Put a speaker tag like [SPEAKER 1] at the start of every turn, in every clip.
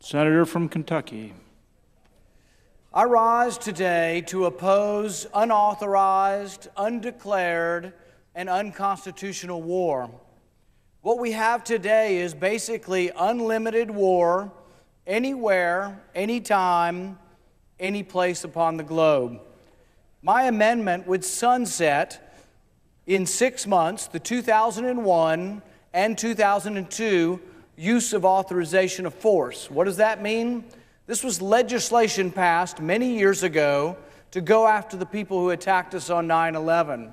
[SPEAKER 1] Senator from Kentucky.
[SPEAKER 2] I rise today to oppose unauthorized, undeclared, and unconstitutional war. What we have today is basically unlimited war anywhere, anytime, any place upon the globe. My amendment would sunset in 6 months the 2001 and 2002 use of authorization of force. What does that mean? This was legislation passed many years ago to go after the people who attacked us on 9/11.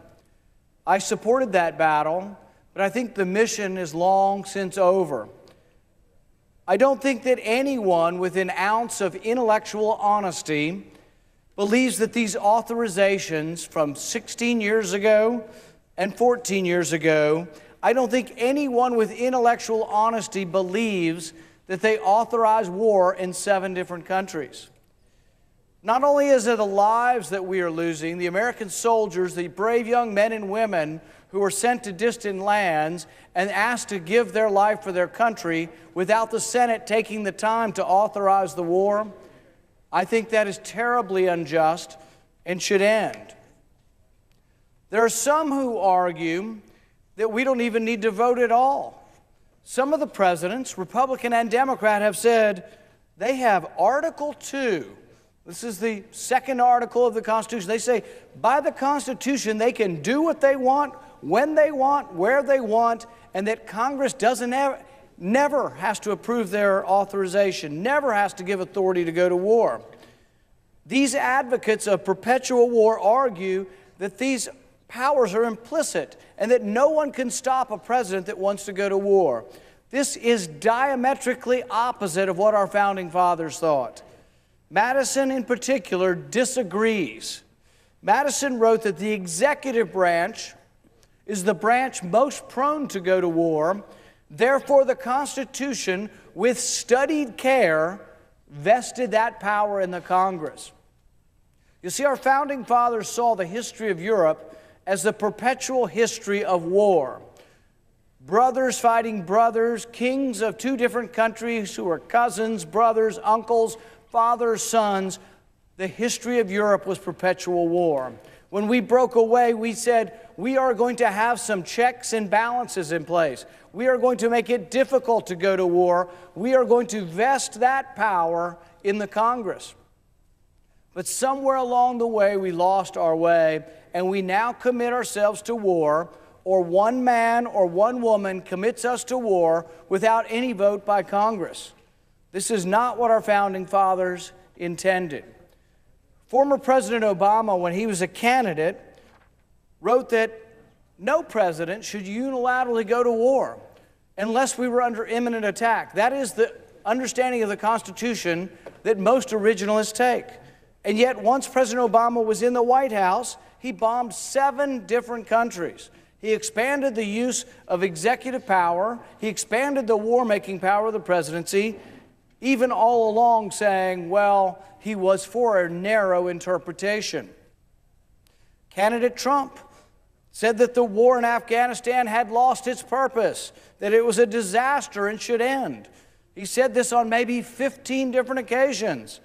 [SPEAKER 2] I supported that battle, but I think the mission is long since over. I don't think that anyone with an ounce of intellectual honesty believes that these authorizations from 16 years ago and 14 years ago, I don't think anyone with intellectual honesty believes that they authorize war in 7 different countries. Not only is it the lives that we are losing, the American soldiers, the brave young men and women who were sent to distant lands and asked to give their life for their country without the Senate taking the time to authorize the war, I think that is terribly unjust and should end. There are some who argue that we don't even need to vote at all. Some of the presidents, Republican and Democrat, have said they have Article 2. This is the second article of the Constitution. They say by the Constitution they can do what they want, when they want, where they want, and that Congress never has to approve their authorization, never has to give authority to go to war. These advocates of perpetual war argue that these powers are implicit and that no one can stop a president that wants to go to war. This is diametrically opposite of what our founding fathers thought. Madison, in particular, disagrees. Madison wrote that the executive branch is the branch most prone to go to war. Therefore, the Constitution, with studied care, vested that power in the Congress. You see, our founding fathers saw the history of Europe as the perpetual history of war. Brothers fighting brothers, kings of 2 different countries who were cousins, brothers, uncles, fathers, sons. The history of Europe was perpetual war. When we broke away, we said, we are going to have some checks and balances in place. We are going to make it difficult to go to war. We are going to vest that power in the Congress. But somewhere along the way, we lost our way, and we now commit ourselves to war, or one man or one woman commits us to war without any vote by Congress. This is not what our founding fathers intended. Former President Obama, when he was a candidate, wrote that no president should unilaterally go to war unless we were under imminent attack. That is the understanding of the Constitution that most originalists take. And yet, once President Obama was in the White House, he bombed 7 different countries. He expanded the use of executive power. He expanded the war-making power of the presidency, even all along saying, well, he was for a narrow interpretation. Candidate Trump said that the war in Afghanistan had lost its purpose, that it was a disaster and should end. He said this on maybe 15 different occasions.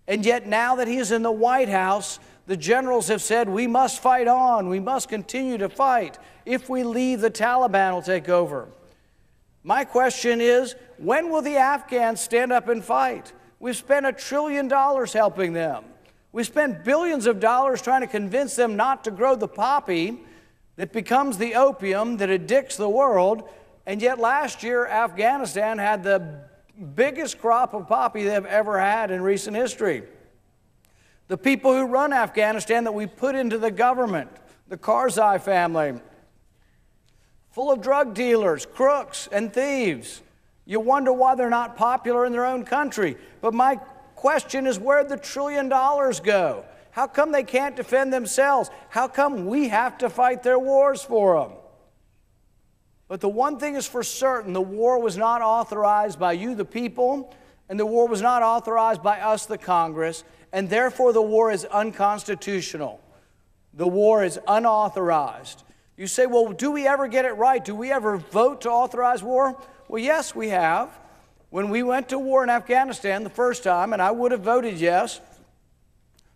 [SPEAKER 2] And yet now that he is in the White House, the generals have said, we must fight on, we must continue to fight. If we leave, the Taliban will take over. My question is, when will the Afghans stand up and fight? We've spent $1 trillion helping them. We've spent billions of dollars trying to convince them not to grow the poppy that becomes the opium that addicts the world. And yet last year, Afghanistan had the biggest crop of poppy they've ever had in recent history. The people who run Afghanistan that we put into the government, the Karzai family, full of drug dealers, crooks, and thieves. You wonder why they're not popular in their own country. But my question is, where'd the $1 trillion go? How come they can't defend themselves? How come we have to fight their wars for them? But the one thing is for certain, the war was not authorized by you, the people, and the war was not authorized by us, the Congress, and therefore the war is unconstitutional. The war is unauthorized. You say, well, do we ever get it right? Do we ever vote to authorize war? Well, yes, we have. When we went to war in Afghanistan the first time, and I would have voted yes,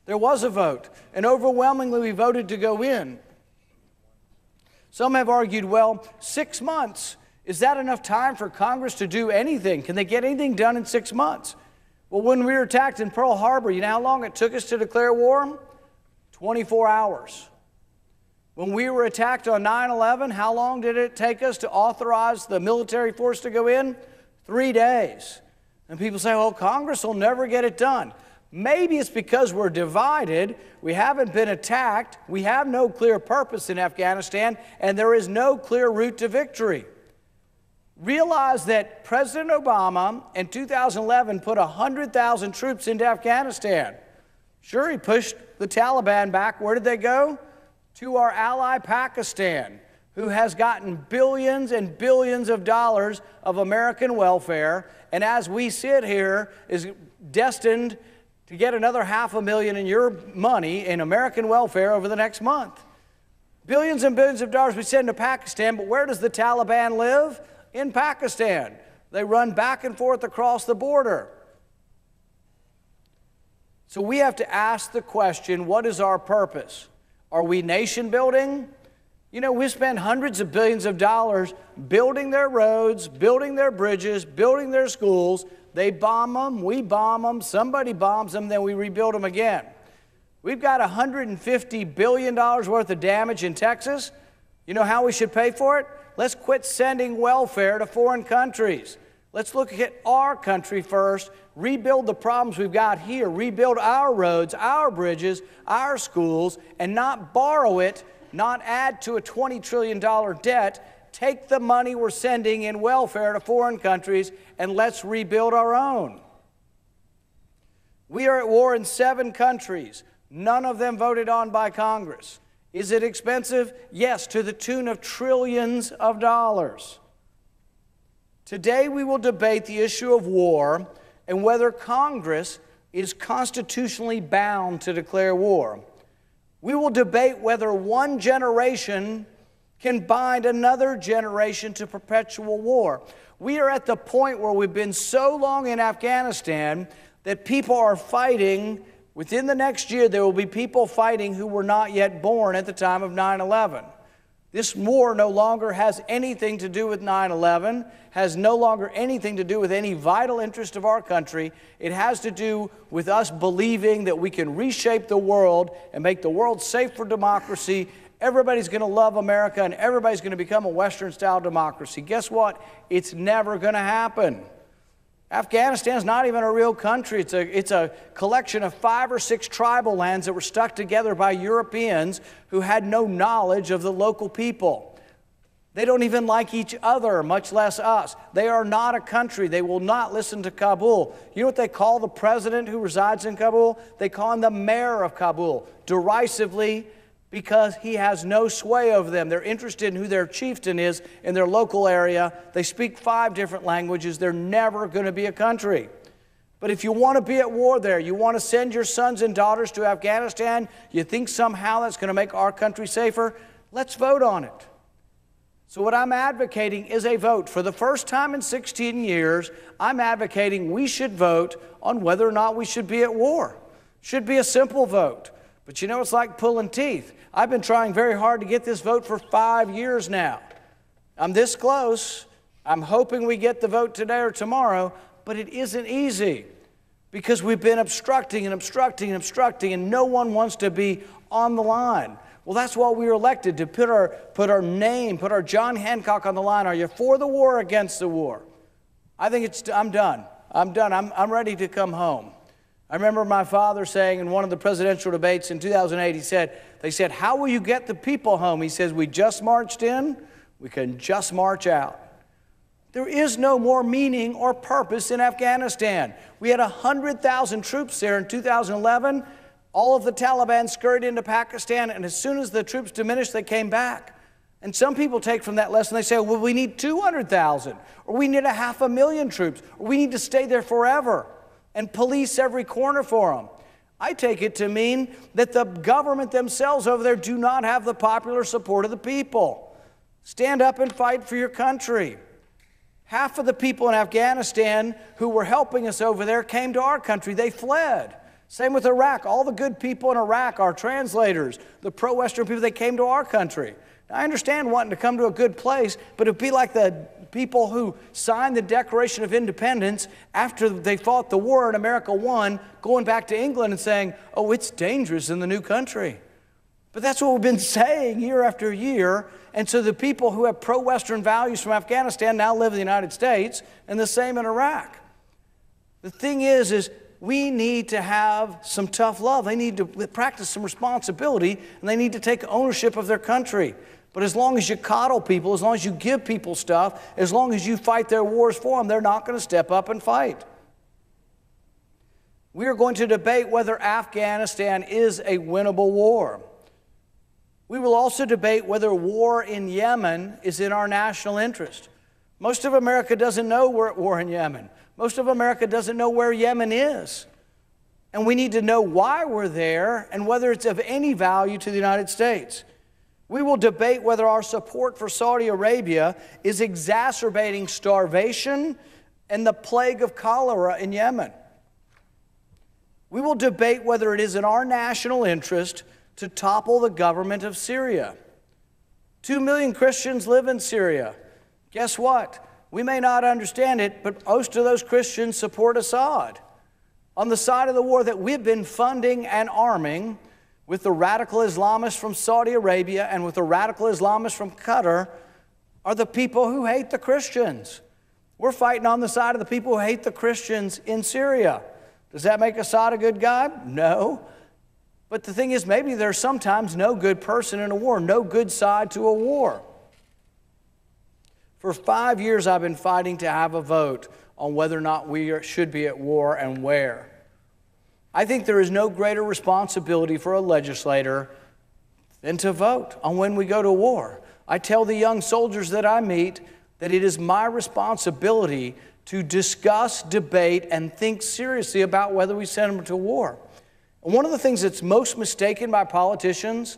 [SPEAKER 2] there was a vote, and overwhelmingly we voted to go in. Some have argued, well, 6 months, is that enough time for Congress to do anything? Can they get anything done in 6 months? Well, when we were attacked in Pearl Harbor, you know how long it took us to declare war? 24 hours. When we were attacked on 9/11, how long did it take us to authorize the military force to go in? 3 days. And people say, well, Congress will never get it done. Maybe it's because we're divided, we haven't been attacked, we have no clear purpose in Afghanistan, and there is no clear route to victory. Realize that President Obama in 2011 put 100,000 troops into Afghanistan. Sure, he pushed the Taliban back. Where did they go? To our ally Pakistan, who has gotten billions and billions of dollars of American welfare, and as we sit here, is destined to get another $500,000 in your money in American welfare over the next month. Billions and billions of dollars we send to Pakistan, but where does the Taliban live? In Pakistan. They run back and forth across the border. So we have to ask the question, what is our purpose? Are we nation building? You know, we spend hundreds of billions of dollars building their roads, building their bridges, building their schools. They bomb them, we bomb them, somebody bombs them, then we rebuild them again. We've got $150 billion worth of damage in Texas. You know how we should pay for it? Let's quit sending welfare to foreign countries. Let's look at our country first, rebuild the problems we've got here, rebuild our roads, our bridges, our schools, and not borrow it, not add to a $20 trillion debt. Take the money we're sending in welfare to foreign countries and let's rebuild our own. We are at war in 7 countries. None of them voted on by Congress. Is it expensive? Yes, to the tune of trillions of dollars. Today we will debate the issue of war and whether Congress is constitutionally bound to declare war. We will debate whether one generation can bind another generation to perpetual war. We are at the point where we've been so long in Afghanistan that people are fighting. Within the next year, there will be people fighting who were not yet born at the time of 9/11. This war no longer has anything to do with 9/11, has no longer anything to do with any vital interest of our country. It has to do with us believing that we can reshape the world and make the world safe for democracy. Everybody's going to love America and everybody's going to become a Western-style democracy. Guess what? It's never going to happen. Afghanistan's not even a real country. It's a collection of 5 or 6 tribal lands that were stuck together by Europeans who had no knowledge of the local people. They don't even like each other, much less us. They are not a country. They will not listen to Kabul. You know what they call the president who resides in Kabul? They call him the mayor of Kabul, derisively, because he has no sway over them. They're interested in who their chieftain is in their local area. They speak 5 different languages. They're never going to be a country. But if you want to be at war there, you want to send your sons and daughters to Afghanistan, you think somehow that's going to make our country safer, let's vote on it. So what I'm advocating is a vote. For the first time in 16 years, I'm advocating we should vote on whether or not we should be at war. It should be a simple vote. But you know, it's like pulling teeth. I've been trying very hard to get this vote for 5 years now. I'm this close. I'm hoping we get the vote today or tomorrow, but it isn't easy because we've been obstructing and obstructing and obstructing, and no one wants to be on the line. Well, that's why we were elected, to put our name, put our John Hancock on the line. Are you for the war or against the war? I think I'm done. I'm done. I'm ready to come home. I remember my father saying in one of the presidential debates in 2008, they said, how will you get the people home? He says, we just marched in, we can just march out. There is no more meaning or purpose in Afghanistan. We had 100,000 troops there in 2011. All of the Taliban scurried into Pakistan, and as soon as the troops diminished, they came back. And some people take from that lesson, they say, well, we need 200,000, or we need 500,000 troops, or we need to stay there forever and police every corner for them. I take it to mean that the government themselves over there do not have the popular support of the people. Stand up and fight for your country. Half of the people in Afghanistan who were helping us over there came to our country. They fled. Same with Iraq. All the good people in Iraq, our translators, the pro-Western people, they came to our country. Now, I understand wanting to come to a good place, but it'd be like the people who signed the Declaration of Independence after they fought the war and America won, going back to England and saying, oh, it's dangerous in the new country. But that's what we've been saying year after year. And so the people who have pro-Western values from Afghanistan now live in the United States, and the same in Iraq. The thing is we need to have some tough love. They need to practice some responsibility, and they need to take ownership of their country. But as long as you coddle people, as long as you give people stuff, as long as you fight their wars for them, they're not going to step up and fight. We are going to debate whether Afghanistan is a winnable war. We will also debate whether war in Yemen is in our national interest. Most of America doesn't know we're at war in Yemen. Most of America doesn't know where Yemen is. And we need to know why we're there and whether it's of any value to the United States. We will debate whether our support for Saudi Arabia is exacerbating starvation and the plague of cholera in Yemen. We will debate whether it is in our national interest to topple the government of Syria. 2 million Christians live in Syria. Guess what? We may not understand it, but most of those Christians support Assad. On the side of the war that we've been funding and arming with the radical Islamists from Saudi Arabia and with the radical Islamists from Qatar are the people who hate the Christians. We're fighting on the side of the people who hate the Christians in Syria. Does that make Assad a good guy? No. But the thing is, maybe there's sometimes no good person in a war, no good side to a war. For 5 years, I've been fighting to have a vote on whether or not we should be at war and where. I think there is no greater responsibility for a legislator than to vote on when we go to war. I tell the young soldiers that I meet that it is my responsibility to discuss, debate, and think seriously about whether we send them to war. And one of the things that's most mistaken by politicians,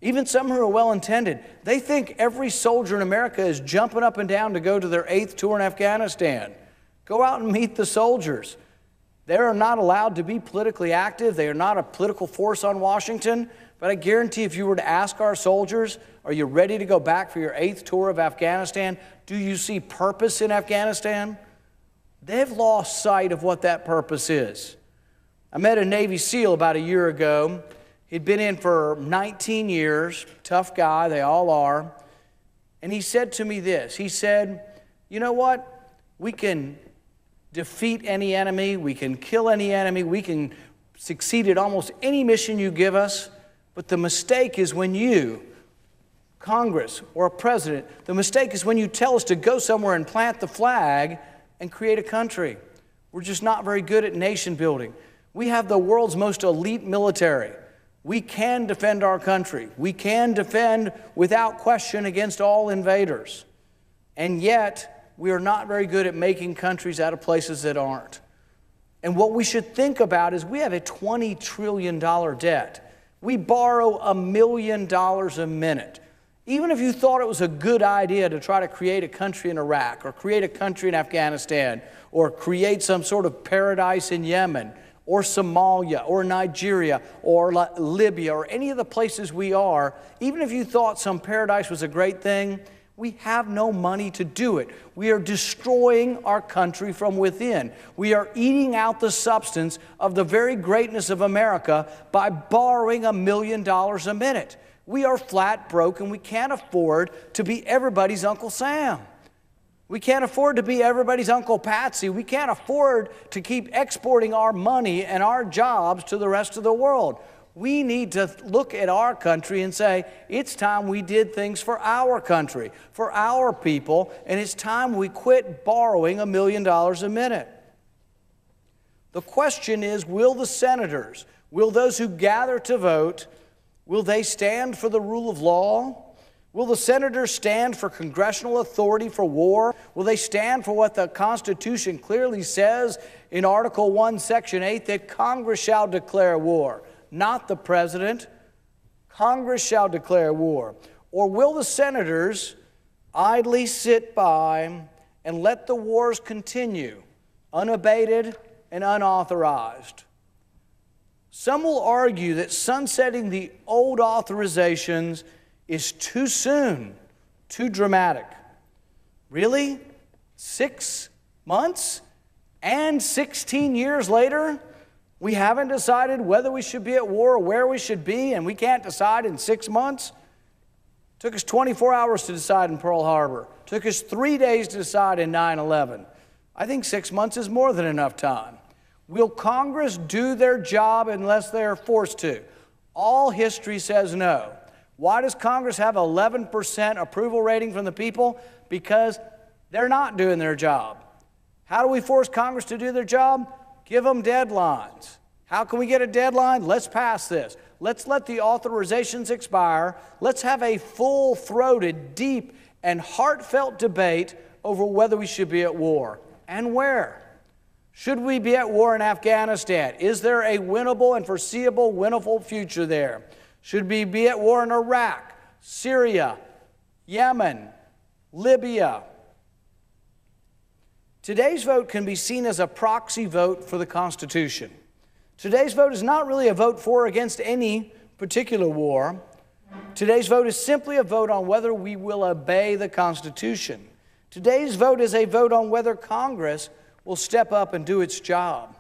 [SPEAKER 2] even some who are well-intended, they think every soldier in America is jumping up and down to go to their 8th tour in Afghanistan. Go out and meet the soldiers. They are not allowed to be politically active. They are not a political force on Washington. But I guarantee if you were to ask our soldiers, are you ready to go back for your 8th tour of Afghanistan? Do you see purpose in Afghanistan? They've lost sight of what that purpose is. I met a Navy SEAL about a year ago. He'd been in for 19 years, tough guy, they all are. And he said to me this, he said, you know what? We can defeat any enemy, we can kill any enemy, we can succeed at almost any mission you give us, but the mistake is when you, Congress or a president, the mistake is when you tell us to go somewhere and plant the flag and create a country. We're just not very good at nation building. We have the world's most elite military. We can defend our country. We can defend without question against all invaders. And yet, we are not very good at making countries out of places that aren't. And what we should think about is we have a $20 trillion debt. We borrow $1 million a minute. Even if you thought it was a good idea to try to create a country in Iraq or create a country in Afghanistan or create some sort of paradise in Yemen or Somalia, or Nigeria, or Libya, or any of the places we are, even if you thought some paradise was a great thing, we have no money to do it. We are destroying our country from within. We are eating out the substance of the very greatness of America by borrowing $1 million a minute. We are flat broke, and we can't afford to be everybody's Uncle Sam. We can't afford to be everybody's Uncle Patsy. We can't afford to keep exporting our money and our jobs to the rest of the world. We need to look at our country and say, it's time we did things for our country, for our people, and it's time we quit borrowing $1 million a minute. The question is, will the senators, will those who gather to vote, will they stand for the rule of law? Will the senators stand for congressional authority for war? Will they stand for what the Constitution clearly says in Article 1, Section 8, that Congress shall declare war, not the president? Congress shall declare war. Or will the senators idly sit by and let the wars continue, unabated and unauthorized. Some will argue that sunsetting the old authorizations is too soon, too dramatic. Really? 6 months and 16 years later, we haven't decided whether we should be at war or where we should be, and we can't decide in 6 months? Took us 24 hours to decide in Pearl Harbor. Took us 3 days to decide in 9/11. I think 6 months is more than enough time. Will Congress do their job unless they are forced to? All history says no. Why does Congress have 11% approval rating from the people? Because they're not doing their job. How do we force Congress to do their job? Give them deadlines. How can we get a deadline? Let's pass this. Let's let the authorizations expire. Let's have a full-throated, deep, and heartfelt debate over whether we should be at war and where. Should we be at war in Afghanistan? Is there a winnable and foreseeable winnable future there? Should we be at war in Iraq, Syria, Yemen, Libya? Today's vote can be seen as a proxy vote for the Constitution. Today's vote is not really a vote for or against any particular war. Today's vote is simply a vote on whether we will obey the Constitution. Today's vote is a vote on whether Congress will step up and do its job.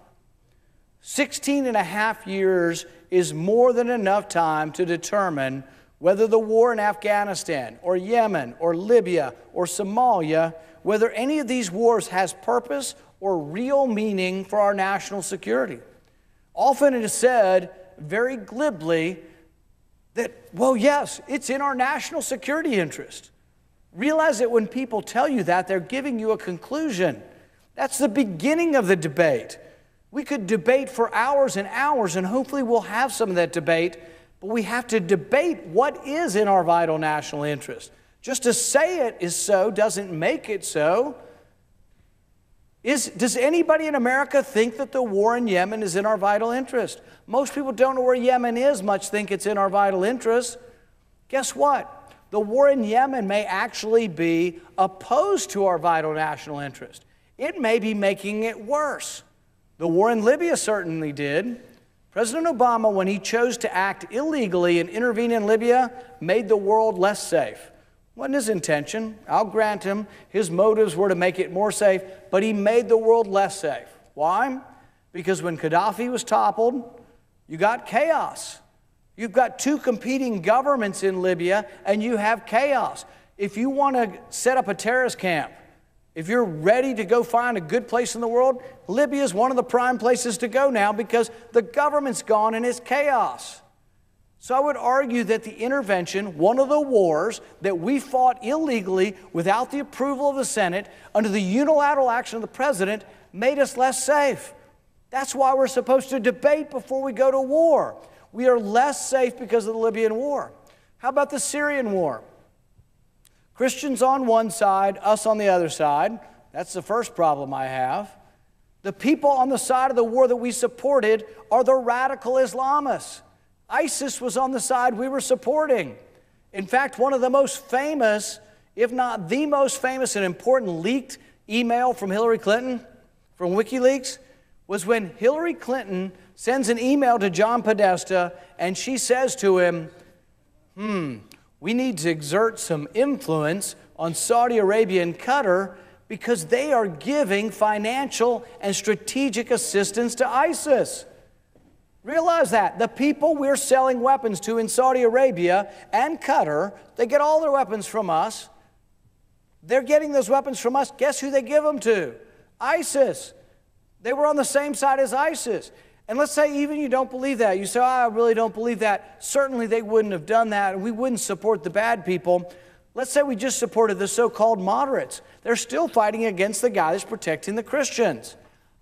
[SPEAKER 2] 16 and a half years is more than enough time to determine whether the war in Afghanistan or Yemen or Libya or Somalia, whether any of these wars has purpose or real meaning for our national security. Often it is said very glibly that, well, yes, it's in our national security interest. Realize that when people tell you that, they're giving you a conclusion. That's the beginning of the debate. We could debate for hours and hours, and hopefully we'll have some of that debate, but we have to debate what is in our vital national interest. Just to say it is so doesn't make it so. Does anybody in America think that the war in Yemen is in our vital interest? Most people don't know where Yemen is, much think it's in our vital interest. Guess what? The war in Yemen may actually be opposed to our vital national interest. It may be making it worse. The war in Libya certainly did. President Obama, when he chose to act illegally and intervene in Libya, made the world less safe. Wasn't his intention. I'll grant him his motives were to make it more safe, but he made the world less safe. Why? Because when Gaddafi was toppled, you got chaos. You've got two competing governments in Libya, and you have chaos. If you want to set up a terrorist camp, if you're ready to go find a good place in the world, Libya is one of the prime places to go now because the government's gone and it's chaos. So I would argue that the intervention, one of the wars that we fought illegally without the approval of the Senate, under the unilateral action of the president, made us less safe. That's why we're supposed to debate before we go to war. We are less safe because of the Libyan war. How about the Syrian war? Christians on one side, us on the other side. That's the first problem I have. The people on the side of the war that we supported are the radical Islamists. ISIS was on the side we were supporting. In fact, one of the most famous, if not the most famous and important leaked email from Hillary Clinton, from WikiLeaks, was when Hillary Clinton sends an email to John Podesta and she says to him, we need to exert some influence on Saudi Arabia and Qatar because they are giving financial and strategic assistance to ISIS. Realize that. The people we're selling weapons to in Saudi Arabia and Qatar, they get all their weapons from us. They're getting those weapons from us. Guess who they give them to? ISIS. They were on the same side as ISIS. And let's say even you don't believe that. You say, I really don't believe that. Certainly they wouldn't have done that, and we wouldn't support the bad people. Let's say we just supported the so-called moderates. They're still fighting against the guy that's protecting the Christians.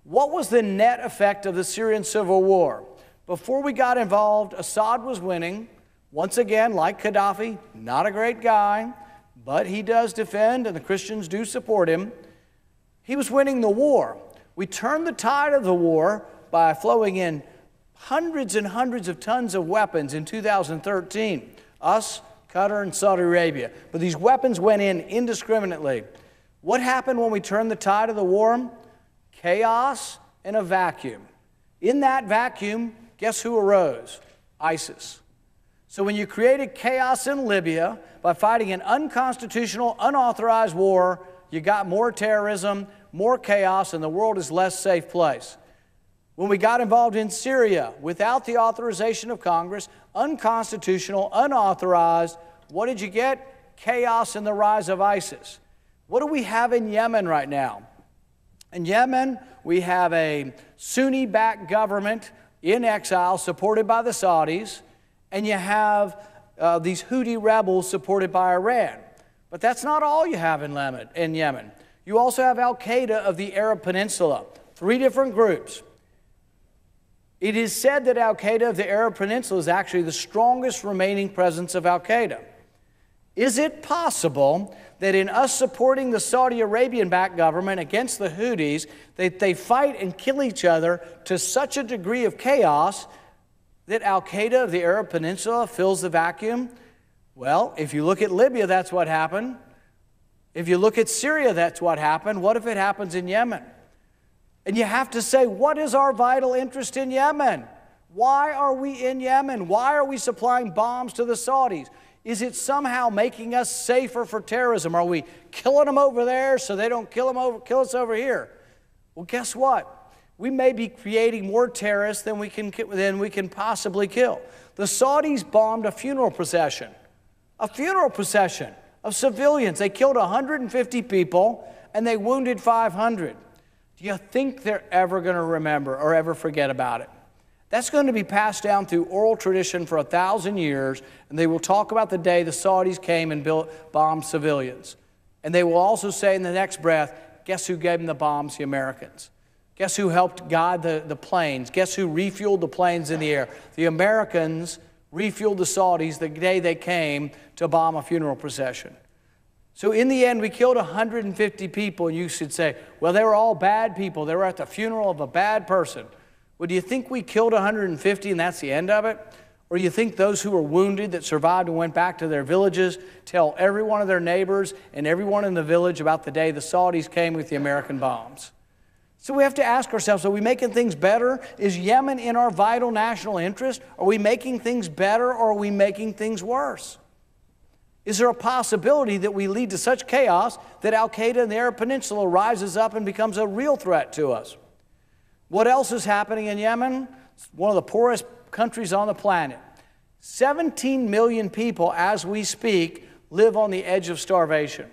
[SPEAKER 2] What was the net effect of the Syrian civil war? Before we got involved, Assad was winning. Once again, like Gaddafi, not a great guy, but he does defend, and the Christians do support him. He was winning the war. We turned the tide of the war by flowing in hundreds and hundreds of tons of weapons in 2013. Us, Qatar, and Saudi Arabia. But these weapons went in indiscriminately. What happened when we turned the tide of the war? Chaos and a vacuum. In that vacuum, guess who arose? ISIS. So when you created chaos in Libya by fighting an unconstitutional, unauthorized war, you got more terrorism, more chaos, and the world is a less safe place. When we got involved in Syria without the authorization of Congress, unconstitutional, unauthorized, what did you get? Chaos and the rise of ISIS. What do we have in Yemen right now? In Yemen, we have a Sunni-backed government in exile supported by the Saudis, and you have these Houthi rebels supported by Iran. But that's not all you have in Yemen. You also have Al-Qaeda of the Arab Peninsula, 3 different groups. It is said that Al-Qaeda of the Arab Peninsula is actually the strongest remaining presence of Al-Qaeda. Is it possible that in us supporting the Saudi Arabian-backed government against the Houthis, that they fight and kill each other to such a degree of chaos that Al-Qaeda of the Arab Peninsula fills the vacuum? Well, if you look at Libya, that's what happened. If you look at Syria, that's what happened. What if it happens in Yemen? And you have to say, what is our vital interest in Yemen? Why are we in Yemen? Why are we supplying bombs to the Saudis? Is it somehow making us safer for terrorism? Are we killing them over there so they don't kill us over here? Well, guess what? We may be creating more terrorists than we can possibly kill. The Saudis bombed a funeral procession of civilians. They killed 150 people and they wounded 500. Do you think they're ever going to remember or ever forget about it? That's going to be passed down through oral tradition for 1,000 years, and they will talk about the day the Saudis came and bombed civilians. And they will also say in the next breath, guess who gave them the bombs? The Americans. Guess who helped guide the planes? Guess who refueled the planes in the air? The Americans refueled the Saudis the day they came to bomb a funeral procession. So in the end, we killed 150 people, and you should say, well, they were all bad people. They were at the funeral of a bad person. Well, do you think we killed 150 and that's the end of it? Or do you think those who were wounded that survived and went back to their villages tell every one of their neighbors and everyone in the village about the day the Saudis came with the American bombs? So we have to ask ourselves, are we making things better? Is Yemen in our vital national interest? Are we making things better or are we making things worse? Is there a possibility that we lead to such chaos that Al-Qaeda in the Arab Peninsula rises up and becomes a real threat to us? What else is happening in Yemen? It's one of the poorest countries on the planet. 17 million people, as we speak, live on the edge of starvation.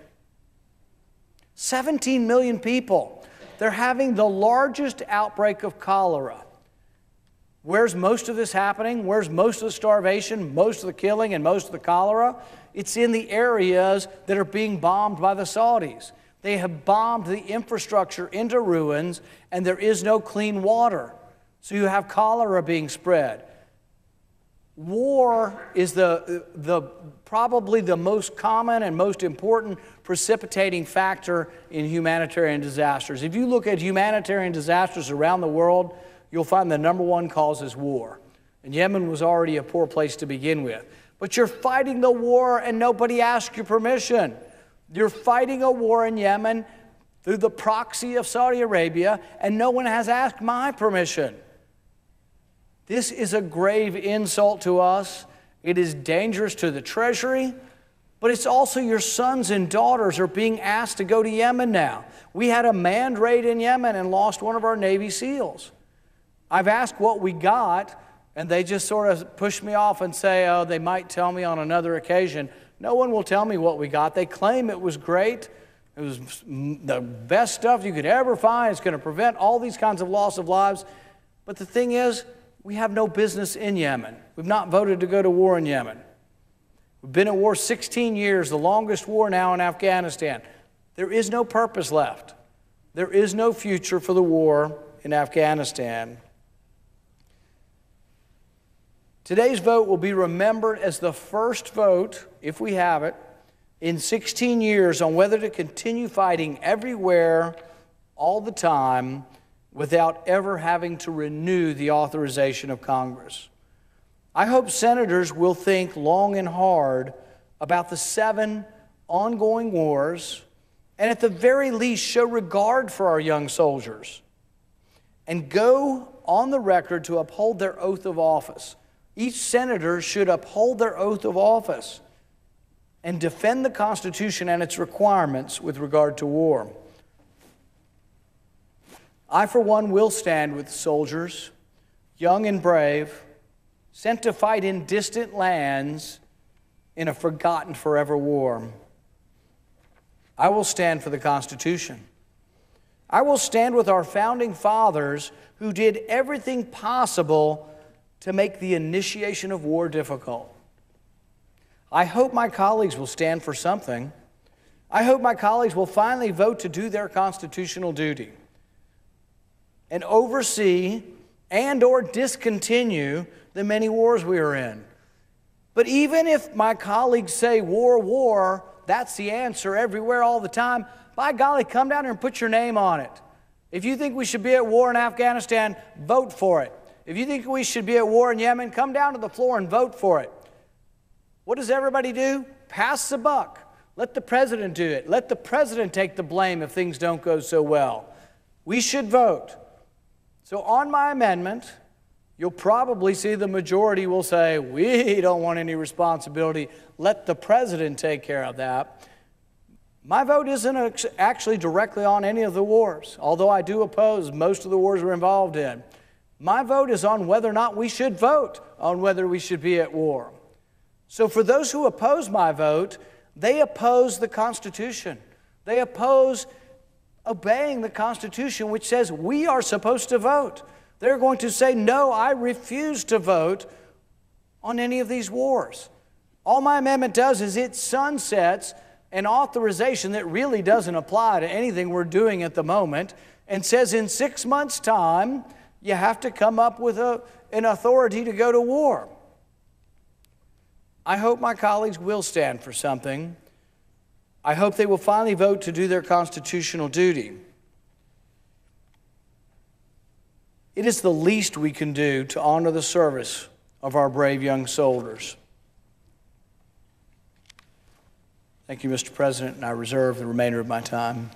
[SPEAKER 2] 17 million people. They're having the largest outbreak of cholera. Where's most of this happening? Where's most of the starvation, most of the killing, and most of the cholera? It's in the areas that are being bombed by the Saudis. They have bombed the infrastructure into ruins, and there is no clean water. So you have cholera being spread. War is probably the most common and most important precipitating factor in humanitarian disasters. If you look at humanitarian disasters around the world, you'll find the #1 cause is war. And Yemen was already a poor place to begin with. But you're fighting the war and nobody asked your permission. You're fighting a war in Yemen through the proxy of Saudi Arabia, and no one has asked my permission. This is a grave insult to us. It is dangerous to the treasury, but it's also your sons and daughters are being asked to go to Yemen now. We had a manned raid in Yemen and lost one of our Navy SEALs. I've asked what we got, and they just sort of push me off and say, oh, they might tell me on another occasion. No one will tell me what we got. They claim it was great. It was the best stuff you could ever find. It's going to prevent all these kinds of loss of lives. But the thing is, we have no business in Yemen. We've not voted to go to war in Yemen. We've been at war 16 years, the longest war now in Afghanistan. There is no purpose left. There is no future for the war in Afghanistan. Today's vote will be remembered as the first vote, if we have it, in 16 years on whether to continue fighting everywhere, all the time, without ever having to renew the authorization of Congress. I hope senators will think long and hard about the 7 ongoing wars and at the very least show regard for our young soldiers and go on the record to uphold their oath of office. Each senator should uphold their oath of office and defend the Constitution and its requirements with regard to war. I, for one, will stand with soldiers, young and brave, sent to fight in distant lands in a forgotten forever war. I will stand for the Constitution. I will stand with our founding fathers who did everything possible to make the initiation of war difficult. I hope my colleagues will stand for something. I hope my colleagues will finally vote to do their constitutional duty and oversee and/or discontinue the many wars we are in. But even if my colleagues say war, war, that's the answer everywhere all the time, by golly, come down here and put your name on it. If you think we should be at war in Afghanistan, vote for it. If you think we should be at war in Yemen, come down to the floor and vote for it. What does everybody do? Pass the buck. Let the president do it. Let the president take the blame if things don't go so well. We should vote. So on my amendment, you'll probably see the majority will say, we don't want any responsibility. Let the president take care of that. My vote isn't actually directly on any of the wars, although I do oppose most of the wars we're involved in. My vote is on whether or not we should vote on whether we should be at war. So for those who oppose my vote, they oppose the Constitution. They oppose obeying the Constitution, which says we are supposed to vote. They're going to say, no, I refuse to vote on any of these wars. All my amendment does is it sunsets an authorization that really doesn't apply to anything we're doing at the moment and says in 6 months' time, you have to come up with an authority to go to war. I hope my colleagues will stand for something. I hope they will finally vote to do their constitutional duty. It is the least we can do to honor the service of our brave young soldiers. Thank you, Mr. President, and I reserve the remainder of my time.